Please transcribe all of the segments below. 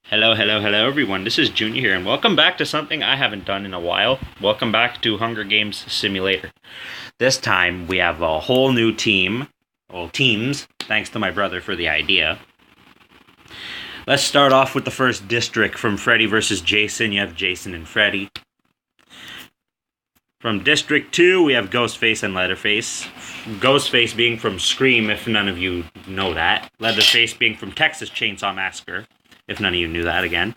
Hello, hello, hello, everyone. This is Junior here, and welcome back to something I haven't done in a while. Welcome back to Hunger Games Simulator. This time we have a whole new team, well, teams, thanks to my brother for the idea. Let's start off with the first district from Freddy versus Jason. You have Jason and Freddy. From District 2, we have Ghostface and Leatherface. Ghostface being from Scream, if none of you know that. Leatherface being from Texas Chainsaw Massacre, if none of you knew that again.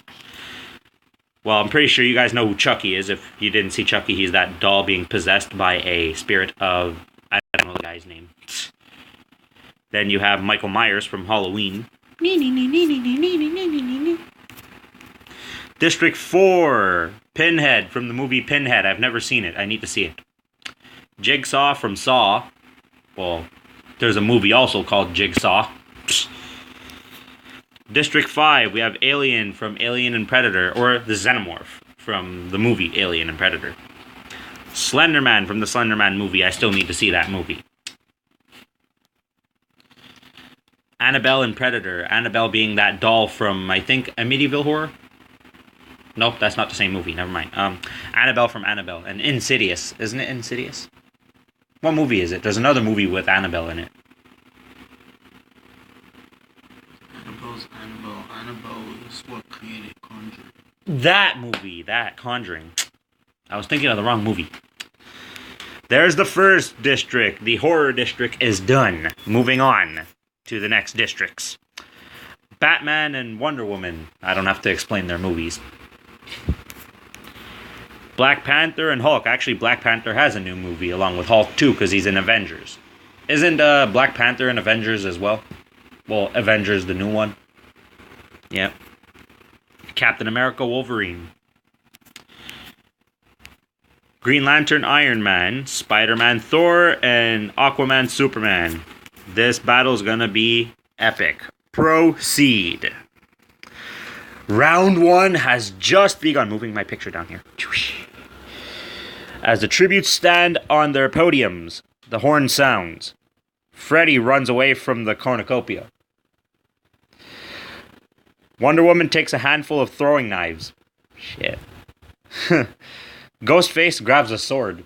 Well, I'm pretty sure you guys know who Chucky is. If you didn't see Chucky, he's that doll being possessed by a spirit of... I don't know the guy's name. Then you have Michael Myers from Halloween. District 4, Pinhead from the movie Pinhead. I've never seen it. I need to see it. Jigsaw from Saw. Well, there's a movie also called Jigsaw. District 5, we have Alien from Alien and Predator, or the Xenomorph from the movie Alien and Predator. Slenderman from the Slenderman movie. I still need to see that movie. Annabelle and Predator. Annabelle being that doll from, I think, Amityville Horror? Nope, that's not the same movie. Never mind. Annabelle from Annabelle. And Insidious. Isn't it Insidious? What movie is it? There's another movie with Annabelle in it. Annabelle. Annabelle is what created Conjuring. That movie. That Conjuring. I was thinking of the wrong movie. There's the first district. The horror district is done. Moving on to the next districts. Batman and Wonder Woman. I don't have to explain their movies. Black Panther and Hulk. Actually, Black Panther has a new movie along with Hulk too because he's in Avengers. Isn't Black Panther in Avengers as well? Well, Avengers, the new one. Yeah. Captain America, Wolverine. Green Lantern, Iron Man. Spider-Man, Thor. And Aquaman, Superman. This battle is gonna be epic. Proceed. Round 1 has just begun. Moving my picture down here. As the tributes stand on their podiums, the horn sounds. Freddy runs away from the cornucopia. Wonder Woman takes a handful of throwing knives. Shit. Ghostface grabs a sword.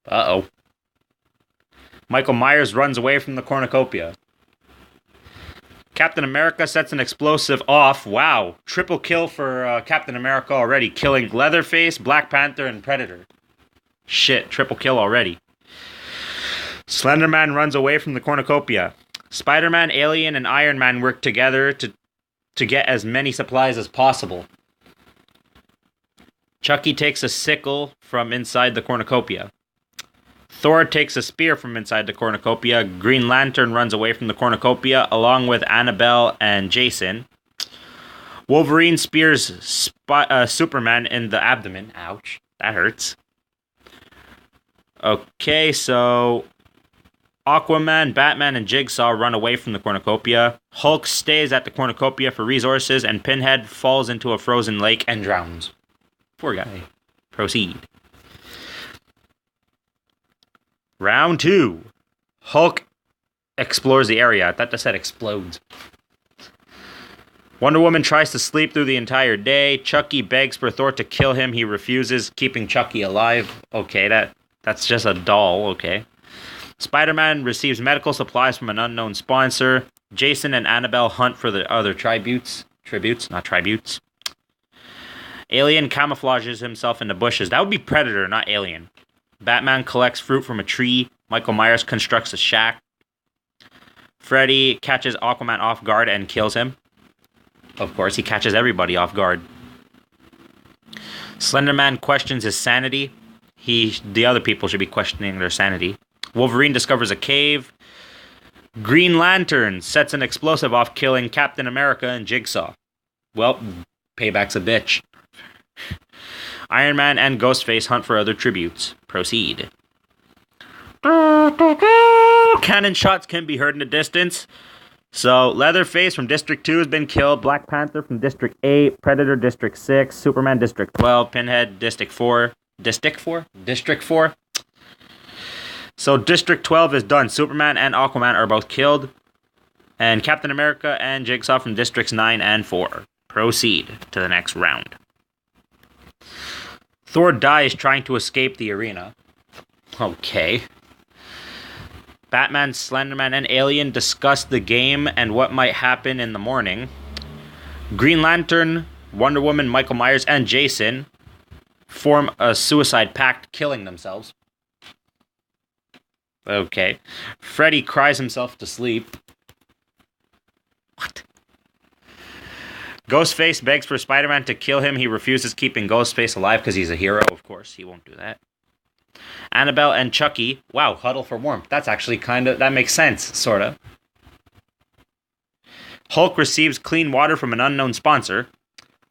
Uh-oh. Michael Myers runs away from the cornucopia. Captain America sets an explosive off. Wow. Triple kill for Captain America already. Killing Leatherface, Black Panther, and Predator. Shit. Triple kill already. Slenderman runs away from the cornucopia. Spider-Man, Alien, and Iron Man work together to get as many supplies as possible. Chucky takes a sickle from inside the cornucopia. Thor takes a spear from inside the cornucopia. Green Lantern runs away from the cornucopia along with Annabelle and Jason. Wolverine spears Superman in the abdomen. Ouch, that hurts. Okay, so Aquaman, Batman, and Jigsaw run away from the cornucopia. Hulk stays at the cornucopia for resources, and Pinhead falls into a frozen lake and drowns. Poor guy. Proceed. Round 2. Hulk explores the area. I thought that said explodes. Wonder Woman tries to sleep through the entire day. Chucky begs for Thor to kill him. He refuses, keeping Chucky alive. Okay, that's just a doll. Okay. Spider-Man receives medical supplies from an unknown sponsor. Jason and Annabelle hunt for the other tributes. Not tributes. Alien camouflages himself in the bushes. That would be Predator, not Alien. Batman collects fruit from a tree. Michael Myers constructs a shack. Freddy catches Aquaman off guard and kills him. Of course, he catches everybody off guard. Slenderman questions his sanity. The other people should be questioning their sanity. Wolverine discovers a cave. Green Lantern sets an explosive off, killing Captain America and Jigsaw. Well, payback's a bitch. Iron Man and Ghostface hunt for other tributes. Proceed. Cannon shots can be heard in the distance. So, Leatherface from District 2 has been killed. Black Panther from District 8. Predator District 6. Superman District 12. Pinhead District 4. District 4? District 4? So, District 12 is done. Superman and Aquaman are both killed. And Captain America and Jigsaw from Districts 9 and 4. Proceed to the next round. Thor dies trying to escape the arena. Okay. Batman, Slenderman, and Alien discuss the game and what might happen in the morning. Green Lantern, Wonder Woman, Michael Myers, and Jason form a suicide pact, killing themselves. Okay. Freddy cries himself to sleep. What? Ghostface begs for Spider-Man to kill him. He refuses, keeping Ghostface alive because he's a hero. Of course, he won't do that. Annabelle and Chucky, wow, huddle for warmth. That's actually that makes sense, sort of. Hulk receives clean water from an unknown sponsor.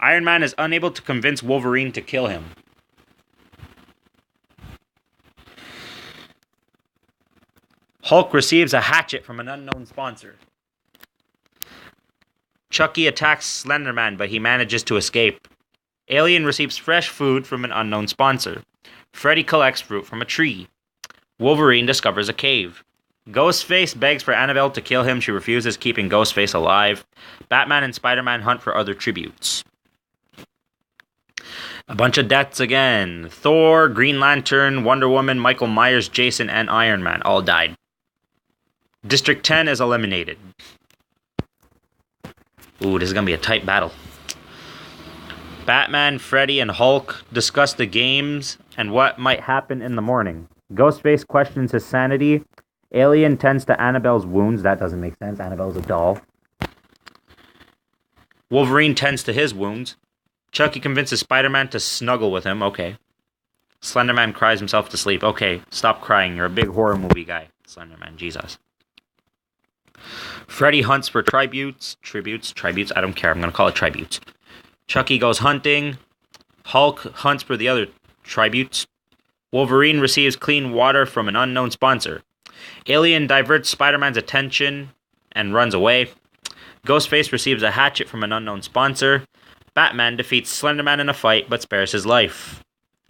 Iron Man is unable to convince Wolverine to kill him. Hulk receives a hatchet from an unknown sponsor. Chucky attacks Slenderman, but he manages to escape. Alien receives fresh food from an unknown sponsor. Freddy collects fruit from a tree. Wolverine discovers a cave. Ghostface begs for Annabelle to kill him. She refuses, keeping Ghostface alive. Batman and Spider-Man hunt for other tributes. A bunch of deaths again. Thor, Green Lantern, Wonder Woman, Michael Myers, Jason, and Iron Man all died. District 10 is eliminated. Ooh, this is going to be a tight battle. Batman, Freddy, and Hulk discuss the games and what might happen in the morning. Ghostface questions his sanity. Alien tends to Annabelle's wounds. That doesn't make sense. Annabelle's a doll. Wolverine tends to his wounds. Chucky convinces Spider-Man to snuggle with him. Okay. Slenderman cries himself to sleep. Okay, stop crying. You're a big horror movie guy. Slenderman, Jesus. Freddy hunts for tributes. I don't care. I'm going to call it tributes. Chucky goes hunting. Hulk hunts for the other tributes. Wolverine receives clean water from an unknown sponsor. Alien diverts Spider-Man's attention and runs away. Ghostface receives a hatchet from an unknown sponsor. Batman defeats Slenderman in a fight but spares his life.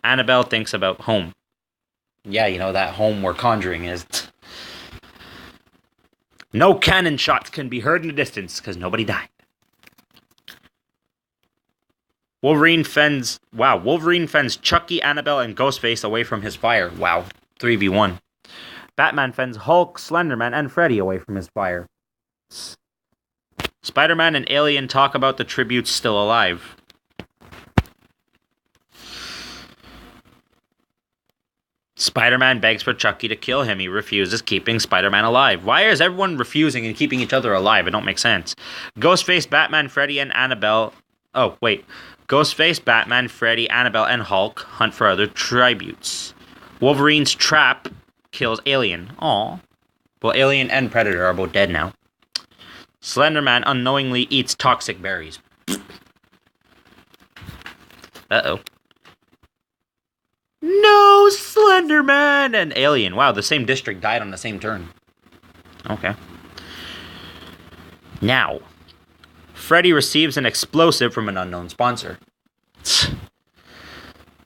Annabelle thinks about home. Yeah, you know, that home where Conjuring is. No cannon shots can be heard in the distance because nobody died. Wolverine fends Chucky, Annabelle, and Ghostface away from his fire. Wow, 3v1. Batman fends Hulk, Slenderman, and Freddy away from his fire. Spider-Man and Alien talk about the tributes still alive. Spider-Man begs for Chucky to kill him. He refuses, keeping Spider-Man alive. Why is everyone refusing and keeping each other alive? It don't make sense. Ghostface, Batman, Freddy, and Annabelle... Oh, wait. Ghostface, Batman, Freddy, Annabelle, and Hulk hunt for other tributes. Wolverine's trap kills Alien. Aww. Well, Alien and Predator are both dead now. Slenderman unknowingly eats toxic berries. Uh-oh. No, Slenderman and Alien. Wow, the same district died on the same turn. Okay. Now, Freddy receives an explosive from an unknown sponsor.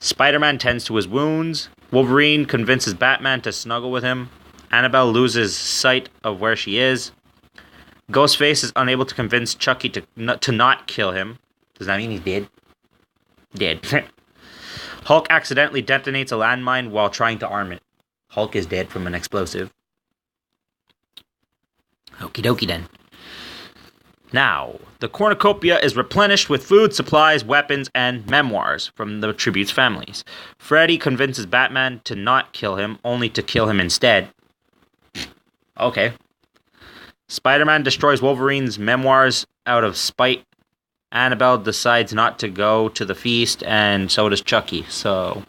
Spider-Man tends to his wounds. Wolverine convinces Batman to snuggle with him. Annabelle loses sight of where she is. Ghostface is unable to convince Chucky to not kill him. Does that mean he's dead? Dead. Hulk accidentally detonates a landmine while trying to arm it. Hulk is dead from an explosive. Okie dokie then. Now, the cornucopia is replenished with food, supplies, weapons, and memoirs from the tribute's families. Freddy convinces Batman to not kill him, only to kill him instead. Okay. Spider-Man destroys Wolverine's memoirs out of spite. Annabelle decides not to go to the feast, and so does Chucky, so...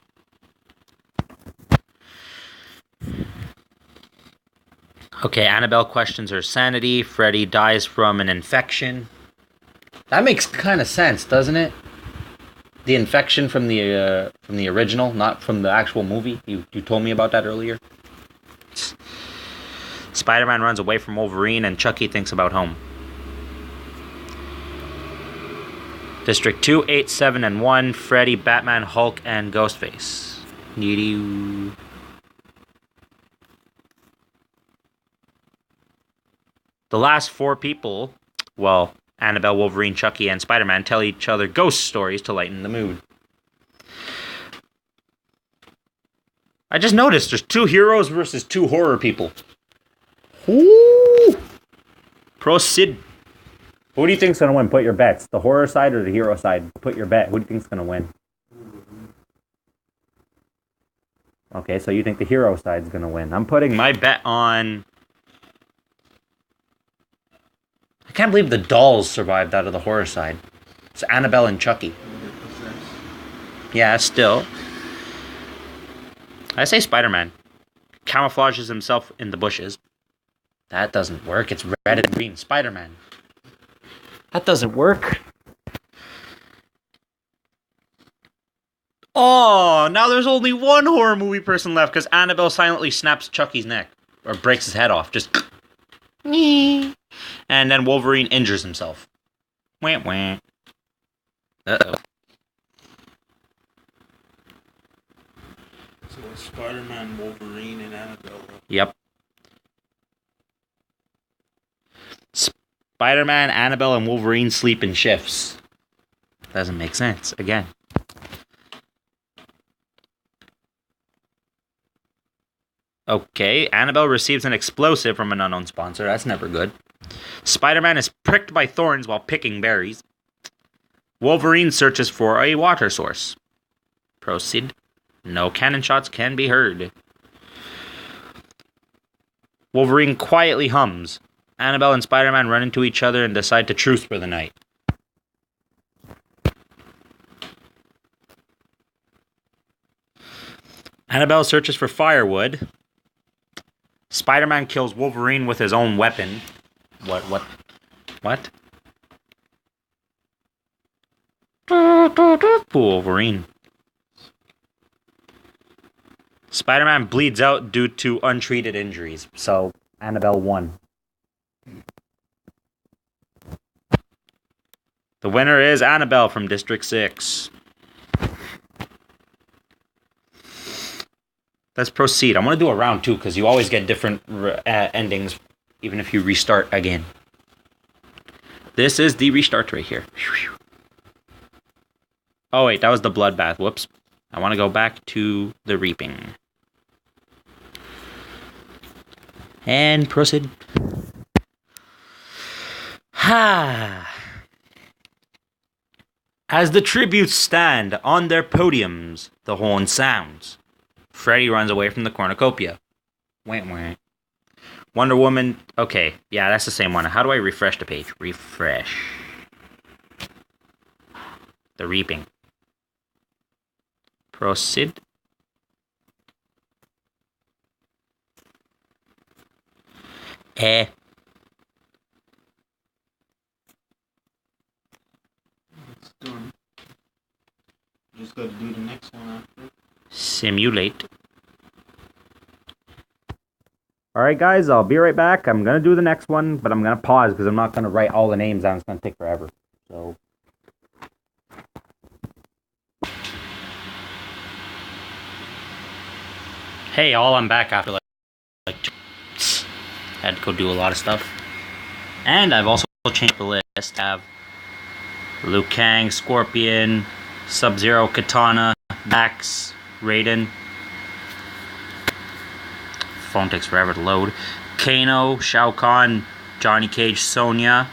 Okay, Annabelle questions her sanity. Freddy dies from an infection. That makes kind of sense, doesn't it? The infection from the original, not from the actual movie. You told me about that earlier. Spider-Man runs away from Wolverine, and Chucky thinks about home. District 2, 8, 7, and 1. Freddy, Batman, Hulk, and Ghostface. The last 4 people, well, Annabelle, Wolverine, Chucky, and Spider-Man tell each other ghost stories to lighten the mood. I just noticed there's 2 heroes versus 2 horror people. Ooh! Proceed. Who do you think's gonna win? Put your bets. The horror side or the hero side? Put your bet. Who do you think's gonna win? Okay, so you think the hero side's gonna win. I'm putting my bet on... I can't believe the dolls survived out of the horror side. It's Annabelle and Chucky. Yeah, still. I say Spider-Man. Camouflages himself in the bushes. That doesn't work. It's red and green. Spider-Man. That doesn't work. Oh, now there's only one horror movie person left because Annabelle silently snaps Chucky's neck. Or breaks his head off. Just... And then Wolverine injures himself. Wah, wah. Uh-oh. So it's Spider-Man, Wolverine, and Annabelle. Yep. Spider-Man, Annabelle, and Wolverine sleep in shifts. Doesn't make sense. Again. Okay, Annabelle receives an explosive from an unknown sponsor. That's never good. Spider-Man is pricked by thorns while picking berries. Wolverine searches for a water source. Proceed. No cannon shots can be heard. Wolverine quietly hums. Annabelle and Spider-Man run into each other and decide to truce for the night. Annabelle searches for firewood. Spider-Man kills Wolverine with his own weapon. What? Wolverine. Spider-Man bleeds out due to untreated injuries. So, Annabelle won. The winner is Annabelle from District 6. Let's proceed. I want to do a round 2 because you always get different endings even if you restart again. This is the restart right here. Oh wait, that was the bloodbath. Whoops. I want to go back to the reaping. And proceed. Ha! As the tributes stand on their podiums, the horn sounds. Freddy runs away from the cornucopia. Wait. Wonder Woman. Okay, yeah, that's the same one. How do I refresh the page? Refresh. The reaping. Proceed. It's done. Just gotta do the next one after. Simulate. Alright guys, I'll be right back. I'm going to do the next one, but I'm going to pause because I'm not going to write all the names down. It's going to take forever. So... Hey all, I'm back after like 2 minutes. Had to go do a lot of stuff. And I've also changed the list. I have Liu Kang, Scorpion, Sub-Zero, Katana, Max, Raiden. Phone takes forever to load. Kano, Shao Kahn, Johnny Cage, Sonya,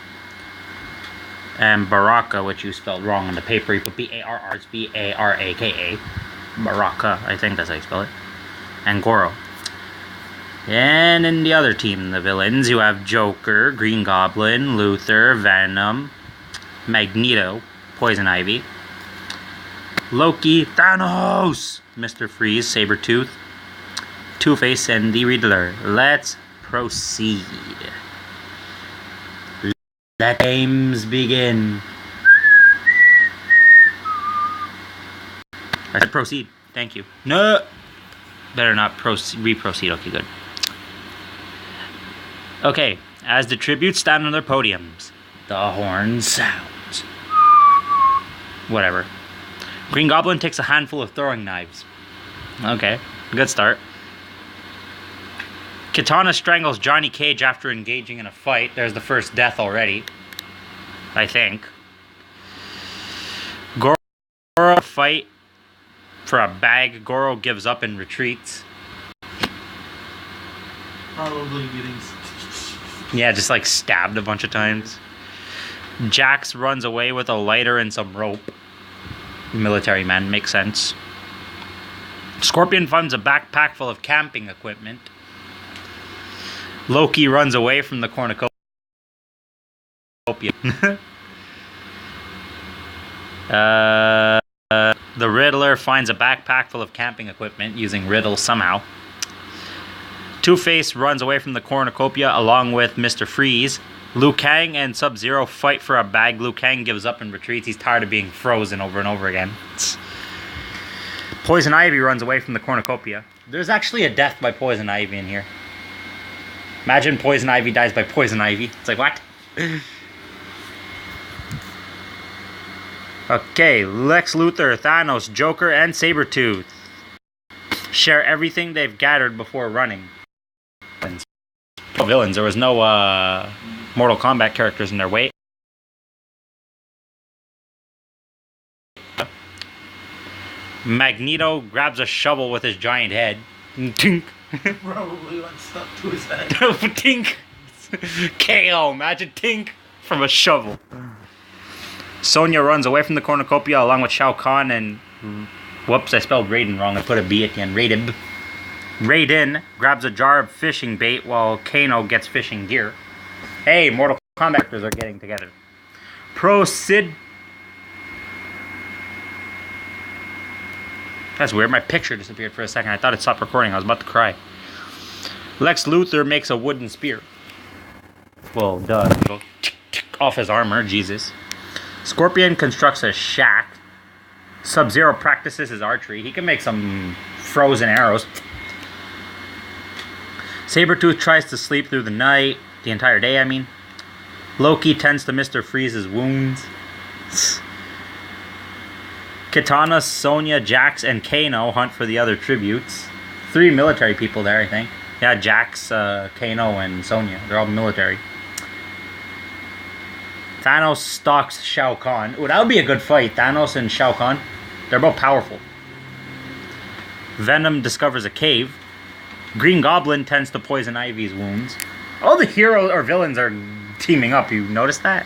and Baraka, which you spelled wrong on the paper. But B-A-R-R, it's B-A-R-A-K-A. Baraka, I think that's how you spell it. And Goro. And in the other team, the villains, you have Joker, Green Goblin, Luther, Venom, Magneto, Poison Ivy, Loki, Thanos, Mr. Freeze, Sabretooth, Two-Face, and the Riddler. Let's proceed. Let games begin. I said proceed. Thank you. No! Better not re-proceed. Okay, good. Okay, as the tributes stand on their podiums, the horn sounds. Whatever. Green Goblin takes a handful of throwing knives. Okay, good start. Katana strangles Johnny Cage after engaging in a fight. There's the first death already. I think. Goro fight for a bag. Goro gives up and retreats. Probably getting. Yeah, just like stabbed a bunch of times. Jax runs away with a lighter and some rope. Military man, makes sense. Scorpion finds a backpack full of camping equipment. Loki runs away from the cornucopia. The Riddler finds a backpack full of camping equipment using Riddle somehow. Two-Face runs away from the cornucopia along with Mr. Freeze. Liu Kang and Sub-Zero fight for a bag. Liu Kang gives up and retreats. He's tired of being frozen over and over again. Poison Ivy runs away from the cornucopia. There's actually a death by Poison Ivy in here. Imagine Poison Ivy dies by Poison Ivy. It's like, what? Okay, Lex Luthor, Thanos, Joker, and Sabretooth share everything they've gathered before running. Villains. There was no Mortal Kombat characters in their way. Magneto grabs a shovel with his giant head. Tink. Probably went stuck to his head. Tink. KO. Imagine Tink from a shovel. Sonya runs away from the cornucopia along with Shao Kahn and... Whoops, I spelled Raiden wrong. I put a B at the end. Raiden. Raiden grabs a jar of fishing bait while Kano gets fishing gear. Hey, Mortal Kombat actors are getting together. Proceed. That's weird. My picture disappeared for a second. I thought it stopped recording. I was about to cry. Lex Luthor makes a wooden spear. Well, duh. Go off his armor. Jesus. Scorpion constructs a shack. Sub-Zero practices his archery. He can make some frozen arrows. Sabretooth tries to sleep through the night. The entire day, I mean. Loki tends to Mr. Freeze's wounds. Kitana, Sonya, Jax, and Kano hunt for the other tributes. 3 military people there, I think. Yeah, Jax, Kano, and Sonya. They're all military. Thanos stalks Shao Kahn. Ooh, that would be a good fight. Thanos and Shao Kahn. They're both powerful. Venom discovers a cave. Green Goblin tends to Poison Ivy's wounds. All the heroes or villains are teaming up. You noticed that?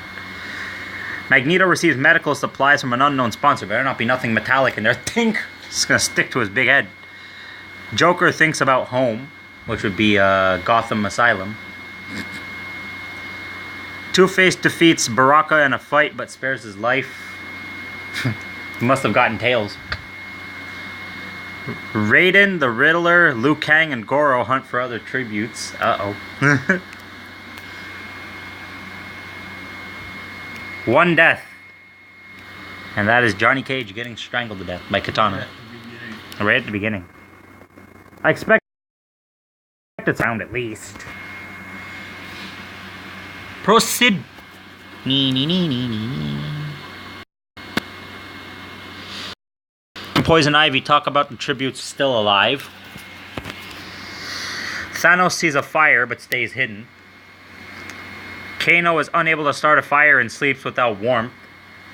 Magneto receives medical supplies from an unknown sponsor. Better not be nothing metallic in there. Think! It's gonna stick to his big head. Joker thinks about home, which would be Gotham Asylum. Two-Face defeats Baraka in a fight but spares his life. He must have gotten tails. Raiden, the Riddler, Liu Kang, and Goro hunt for other tributes. Uh-oh. One death. And that is Johnny Cage getting strangled to death by Katana. Right at the beginning. I expect it sound at least. Proceed. Poison Ivy talk about the tributes still alive. Thanos sees a fire but stays hidden. Kano is unable to start a fire and sleeps without warmth.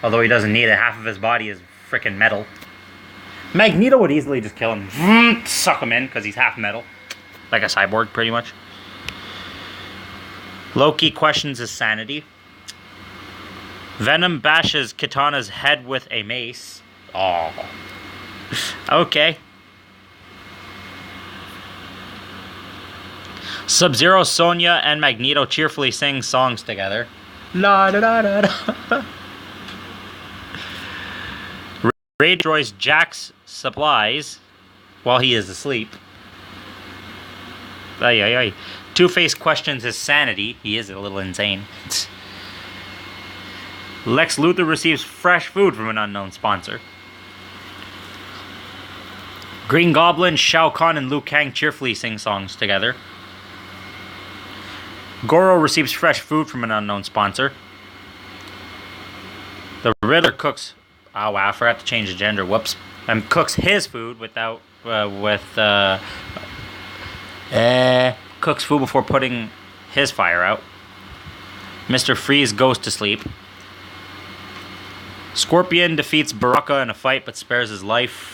Although he doesn't need it. Half of his body is freaking metal. Magneto would easily just kill him. Suck him in because he's half metal. Like a cyborg, pretty much. Loki questions his sanity. Venom bashes Kitana's head with a mace. Oh. Okay. Sub-Zero, Sonya, and Magneto cheerfully sing songs together. La da da da da. Ray destroys Jack's supplies while he is asleep. Ay, ay, ay. Two-Face questions his sanity. He is a little insane. Lex Luthor receives fresh food from an unknown sponsor. Green Goblin, Shao Kahn, and Liu Kang cheerfully sing songs together. Goro receives fresh food from an unknown sponsor. The Riddler cooks... Oh wow, I forgot to change the gender. Whoops. Cooks his food without... cooks food before putting his fire out. Mr. Freeze goes to sleep. Scorpion defeats Baraka in a fight but spares his life.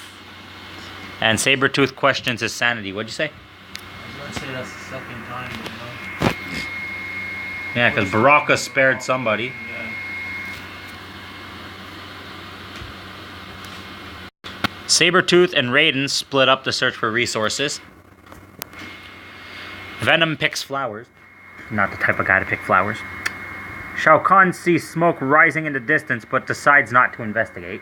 And Sabretooth questions his sanity. What'd you say? I was gonna say that's the second time, but no. Yeah, because Baraka spared somebody. Yeah. Sabretooth and Raiden split up to search for resources. Venom picks flowers. Not the type of guy to pick flowers. Shao Kahn sees smoke rising in the distance but decides not to investigate.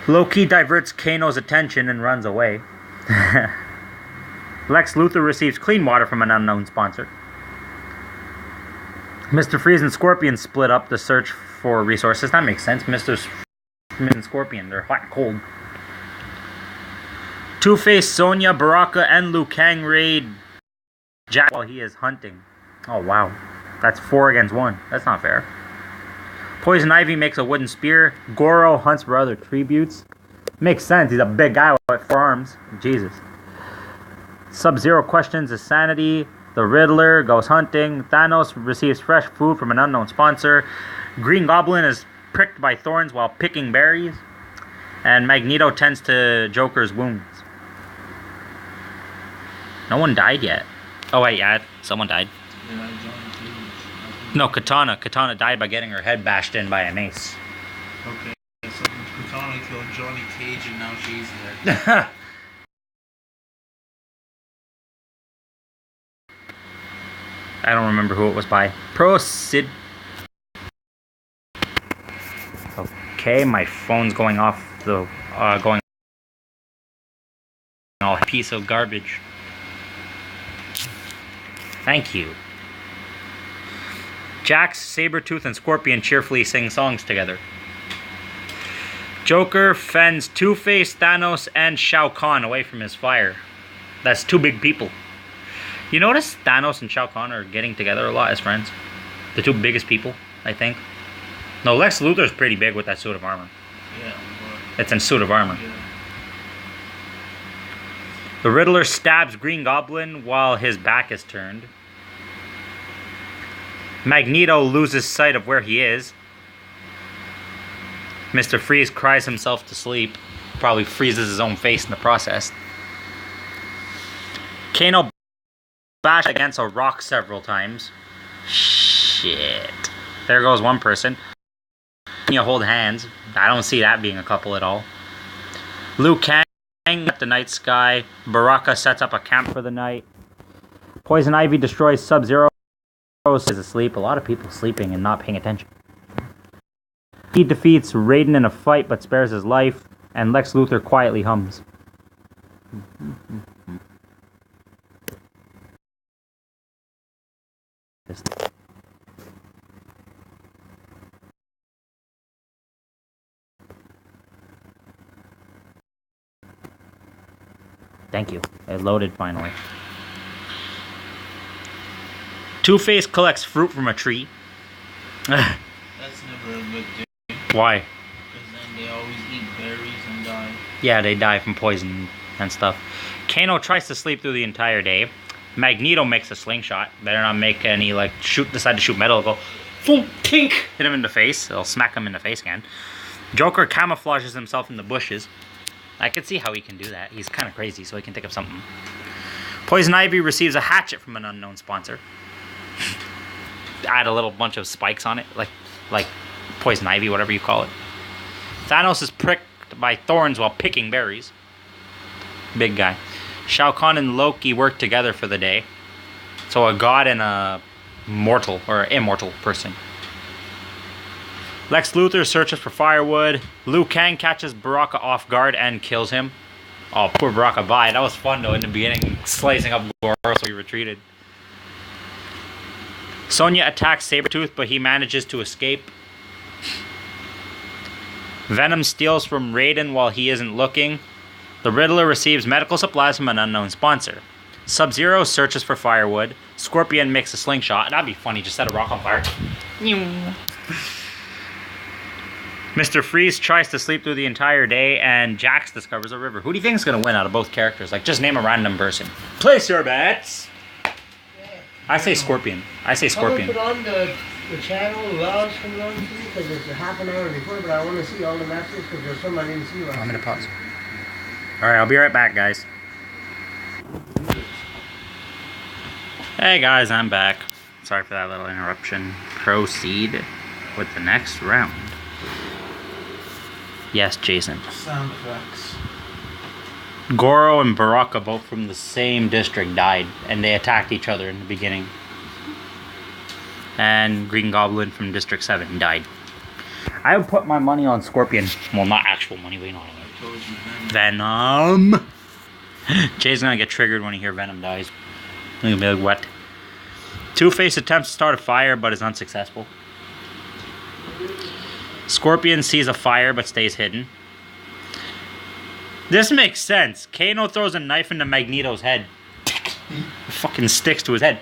Loki diverts Kano's attention and runs away. Lex Luthor receives clean water from an unknown sponsor. Mr. Freeze and Scorpion split up to search for resources. That makes sense. Mr. Freeze and Scorpion, they're hot and cold. Two-Face, Sonya, Baraka, and Liu Kang raid Jack while he is hunting. Oh, wow. That's 4 against 1. That's not fair. Poison Ivy makes a wooden spear. Goro hunts for other tributes. Makes sense. He's a big guy with 4 arms. Jesus. Sub-Zero questions his sanity. The Riddler goes hunting. Thanos receives fresh food from an unknown sponsor. Green Goblin is pricked by thorns while picking berries. And Magneto tends to Joker's wounds. No one died yet. Oh wait, yeah, someone died. Yeah, Johnny Cage. No, Katana. Katana died by getting her head bashed in by a mace. Okay, so Katana killed Johnny Cage and now she's there. I don't remember who it was by. Proceed. Okay, my phone's going off the going all piece of garbage. Thank you. Jax, Sabretooth, and Scorpion cheerfully sing songs together. Joker fends Two-Face, Thanos, and Shao Kahn away from his fire. That's 2 big people. You notice Thanos and Shao Kahn are getting together a lot as friends? The 2 biggest people, I think. No, Lex Luthor's pretty big with that suit of armor. Yeah, It's in suit of armor. yeah. The Riddler stabs Green Goblin while his back is turned. Magneto loses sight of where he is. Mr. Freeze cries himself to sleep. Probably freezes his own face in the process. Kano bashed against a rock several times. Shit. There goes one person. You hold hands. I don't see that being a couple at all. Liu Kang at the night sky. Baraka sets up a camp for the night. Poison Ivy destroys Sub-Zero. Is asleep. A lot of people sleeping and not paying attention. He defeats Raiden in a fight but spares his life. And Lex Luthor quietly hums. Thank you. It loaded finally. Two-Face collects fruit from a tree. That's never a good thing. Why? Because then they always eat berries and die. Yeah, they die from poison and stuff. Kano tries to sleep through the entire day. Magneto makes a slingshot. Better not make any, decide to shoot metal. It'll go, boom, tink, hit him in the face. It'll smack him in the face again. Joker camouflages himself in the bushes. I can see how he can do that. He's kind of crazy, so he can think of something. Poison Ivy receives a hatchet from an unknown sponsor. Add a little bunch of spikes on it, like Poison Ivy, whatever you call it. Thanos is pricked by thorns while picking berries. Big guy. Shao Kahn and Loki work together for the day. So a god and a mortal or immortal person. Lex Luthor searches for firewood. Liu Kang catches Baraka off guard and kills him. Oh, poor Baraka died. That was fun though in the beginning, slicing up Goro, so he retreated. Sonya attacks Sabretooth, but he manages to escape. Venom steals from Raiden while he isn't looking. The Riddler receives medical supplies from an unknown sponsor. Sub-Zero searches for firewood. Scorpion makes a slingshot. That'd be funny, just set a rock on fire. Mr. Freeze tries to sleep through the entire day, and Jax discovers a river. Who do you think is going to win out of both characters? Just name a random person. Place your bets! I say Scorpion. I say Scorpion. Put on the The channel loves from going to me because it's a half an hour before, but I want to see all the matches because there's some I didn't see last I'm gonna week. pause. Alright, I'll be right back, guys. Hey guys, I'm back. Sorry for that little interruption. Proceed with the next round. Yes, Jason. Sound effects. Goro and Baraka, both from the same district, died, and they attacked each other in the beginning. And Green Goblin from District 7 died. I would put my money on Scorpion. Well, not actual money, but you know what I mean. I told you, Venom. Venom! Jay's gonna get triggered when he hears Venom dies. He's gonna be like, what? Two-Face attempts to start a fire, but is unsuccessful. Scorpion sees a fire, but stays hidden. This makes sense. Kano throws a knife into Magneto's head. It fucking sticks to his head.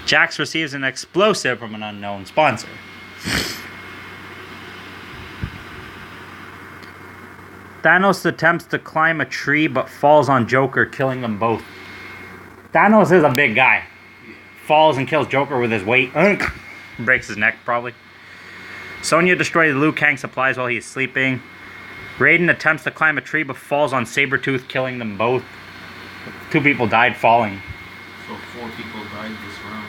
Jax receives an explosive from an unknown sponsor. Thanos attempts to climb a tree but falls on Joker, killing them both. Thanos is a big guy. Falls and kills Joker with his weight. Breaks his neck, probably. Sonya destroys Liu Kang supplies while he's sleeping. Raiden attempts to climb a tree but falls on Sabretooth, killing them both. 2 people died falling. So 4 people died this round.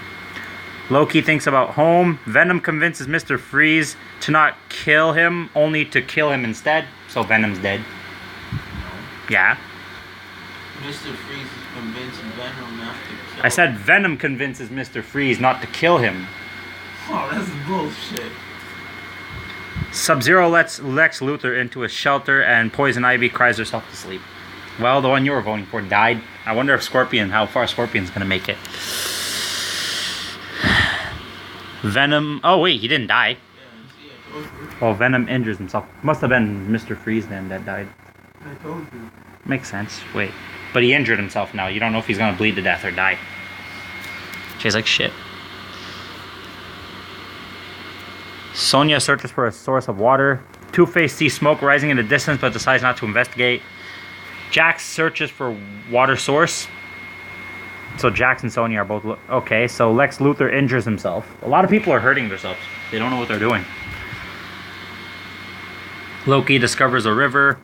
Loki thinks about home. Venom convinces Mr. Freeze to not kill him, only to kill him instead. So Venom's dead. No. Yeah. Mr. Freeze is convinced Venom not to kill I said Venom convinces Mr. Freeze not to kill him. Oh, that's bullshit. Sub-Zero lets Lex Luthor into a shelter and Poison Ivy cries herself to sleep. Well, the one you were voting for died. I wonder if how far Scorpion's gonna make it. Venom, oh wait, he didn't die. Yeah, see, I told you. Well, Venom injures himself. Must have been Mr. Freeze then that died. I told you. Makes sense. Wait. But he injured himself now. You don't know if he's gonna bleed to death or die. She's like, shit. Sonya searches for a source of water. Two-Face sees smoke rising in the distance but decides not to investigate. Jax searches for water source. So Jax and Sonya are both... okay, so Lex Luthor injures himself. A lot of people are hurting themselves. They don't know what they're doing. Loki discovers a river.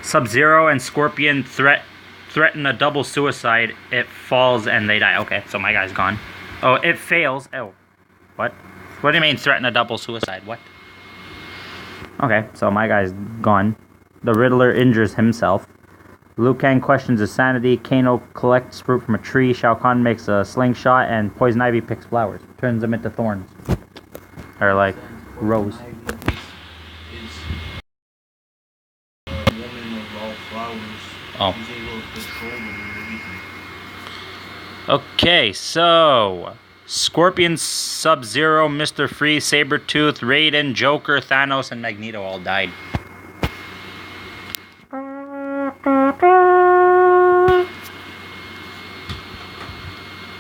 Sub-Zero and Scorpion threaten a double suicide. It falls and they die. Okay, so my guy's gone. Oh, it fails. Oh, what? What do you mean threaten a double suicide? What? Okay, so my guy's gone. The Riddler injures himself. Liu Kang questions his sanity. Kano collects fruit from a tree. Shao Kahn makes a slingshot, and Poison Ivy picks flowers. Turns them into thorns. Or like rose. Is a woman of all flowers. Oh. She's able to control them and everything. Okay, so Scorpion, Sub-Zero, Mr. Freeze, Sabretooth, Raiden, Joker, Thanos, and Magneto all died.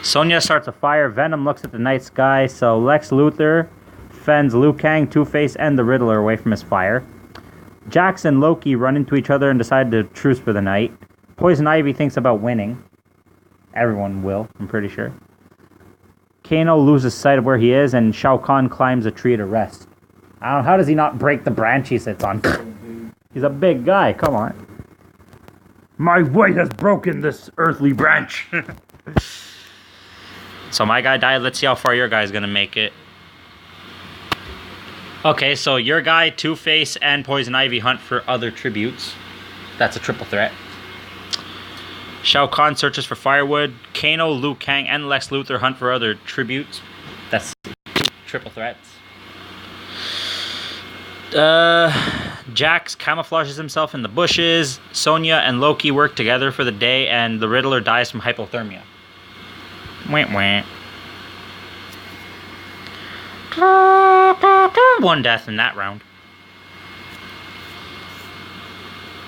Sonya starts a fire. Venom looks at the night sky, so Lex Luthor fends Liu Kang, Two-Face, and the Riddler away from his fire. Jax and Loki run into each other and decide to truce for the night. Poison Ivy thinks about winning. Everyone will, I'm pretty sure. Kano loses sight of where he is, and Shao Kahn climbs a tree to rest. I don't know, how does he not break the branch he sits on? He's a big guy, come on. My weight has broken this earthly branch. So my guy died. Let's see how far your guy's gonna make it. Okay, so your guy, Two-Face, and Poison Ivy hunt for other tributes. That's a triple threat. Shao Kahn searches for firewood. Kano, Liu Kang, and Lex Luthor hunt for other tributes. That's triple threats. Jax camouflages himself in the bushes. Sonya and Loki work together for the day, and the Riddler dies from hypothermia. Wah, wah. One death in that round.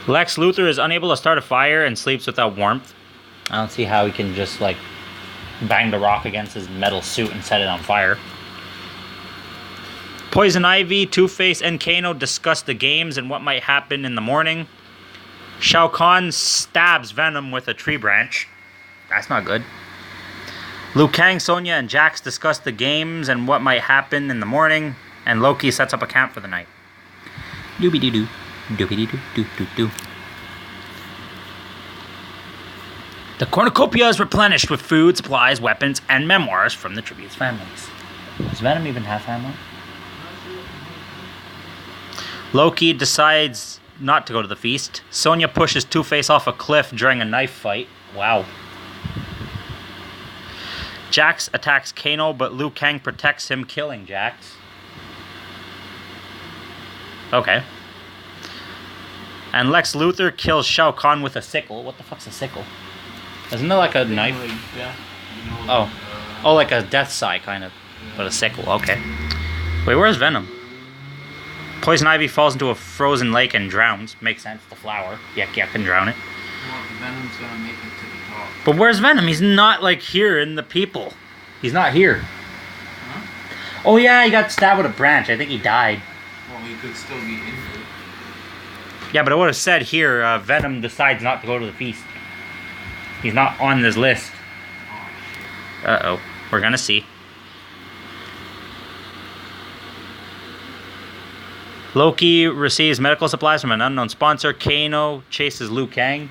Lex Luthor is unable to start a fire and sleeps without warmth. I don't see how he can just, like, bang the rock against his metal suit and set it on fire. Poison Ivy, Two-Face, and Kano discuss the games and what might happen in the morning. Shao Kahn stabs Venom with a tree branch. That's not good. Liu Kang, Sonya, and Jax discuss the games and what might happen in the morning, and Loki sets up a camp for the night. Doobie-doo-doo. Doobie-doo-doo-doo-doo. The cornucopia is replenished with food, supplies, weapons, and memoirs from the tribute's families. Does Venom even have family? Loki decides not to go to the feast. Sonya pushes Two-Face off a cliff during a knife fight. Wow. Jax attacks Kano, but Liu Kang protects him, killing Jax. Okay. And Lex Luthor kills Shao Kahn with a sickle. What the fuck's a sickle? Isn't it like a knife? Like death, you know, Oh. Oh, like a death sigh, kind of. But a sickle, okay. Wait, where's Venom? Poison Ivy falls into a frozen lake and drowns. Makes sense, the flower. Yuck, can drown it. Well, Venom's gonna make it to the top. But where's Venom? He's not, like, here in the people. He's not here. Huh? Oh, yeah, he got stabbed with a branch. I think he died. Well, he could still be injured. Yeah, but it would have said here, Venom decides not to go to the feast. He's not on this list. Uh-oh. We're gonna see. Loki receives medical supplies from an unknown sponsor. Kano chases Liu Kang.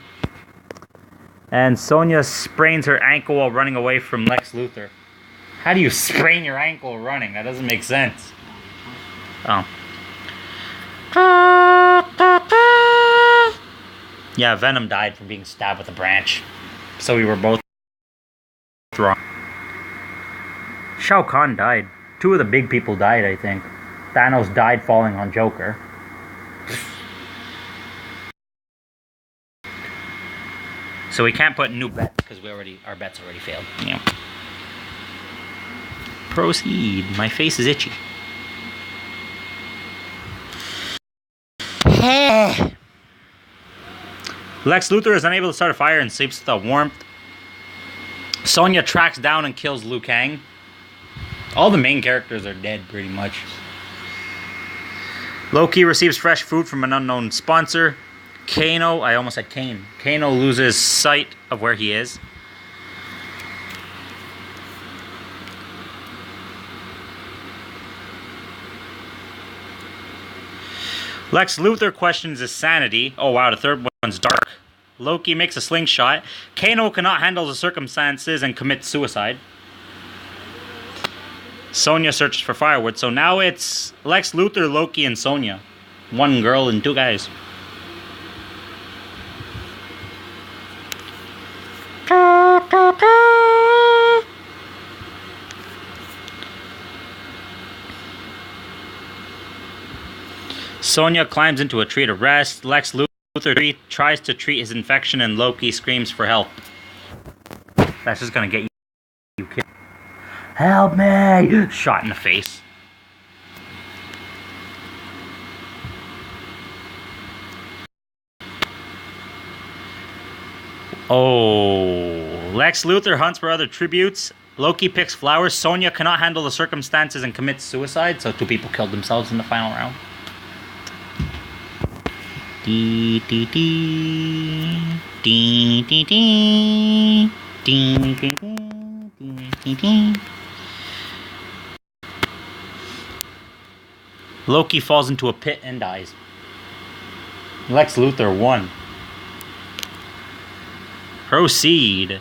And Sonya sprains her ankle while running away from Lex Luthor. How do you sprain your ankle running? That doesn't make sense. Oh. Yeah, Venom died from being stabbed with a branch. So we were both wrong. Shao Kahn died. Two of the big people died, I think. Thanos died falling on Joker. So we can't put new bets because our bets already failed. Yeah. Proceed. My face is itchy. Lex Luthor is unable to start a fire and sleeps with the warmth. Sonya tracks down and kills Liu Kang. All the main characters are dead, pretty much. Loki receives fresh food from an unknown sponsor. Kano, I almost said Kane. Kano loses sight of where he is. Lex Luthor questions his sanity. Oh wow, the third one's dark. Loki makes a slingshot. Kano cannot handle the circumstances and commits suicide. Sonya searches for firewood. So now it's Lex Luthor, Loki, and Sonya. One girl and two guys. Sonya climbs into a tree to rest. Lex Luthor tries to treat his infection and Loki screams for help. That's just gonna get you killed. Help me! Shot in the face. Oh. Lex Luthor hunts for other tributes. Loki picks flowers. Sonya cannot handle the circumstances and commits suicide. So two people killed themselves in the final round. Dee dee dee. Dee dee dee. Dee dee dee. Dee dee dee. Loki falls into a pit and dies. Lex Luthor won. Proceed.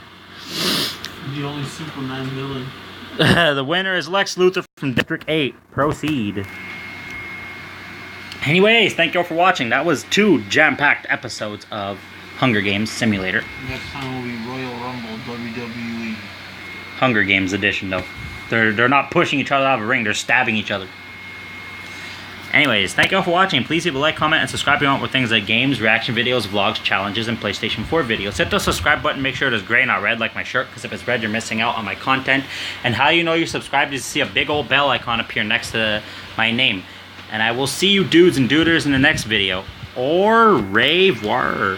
The only Superman villain. The winner is Lex Luthor from District 8. Proceed. Anyways, thank you all for watching. That was 2 jam-packed episodes of Hunger Games Simulator. Next time will be Royal Rumble WWE. Hunger Games edition, though. They're not pushing each other out of a ring. They're stabbing each other. Anyways, thank you all for watching. Please leave a like, comment, and subscribe if you want more things like games, reaction videos, vlogs, challenges, and PlayStation 4 videos. Hit the subscribe button. Make sure it is gray, not red, like my shirt, because if it's red, you're missing out on my content. And how you know you're subscribed is to see a big old bell icon appear next to my name. And I will see you dudes and duders in the next video. Au revoir.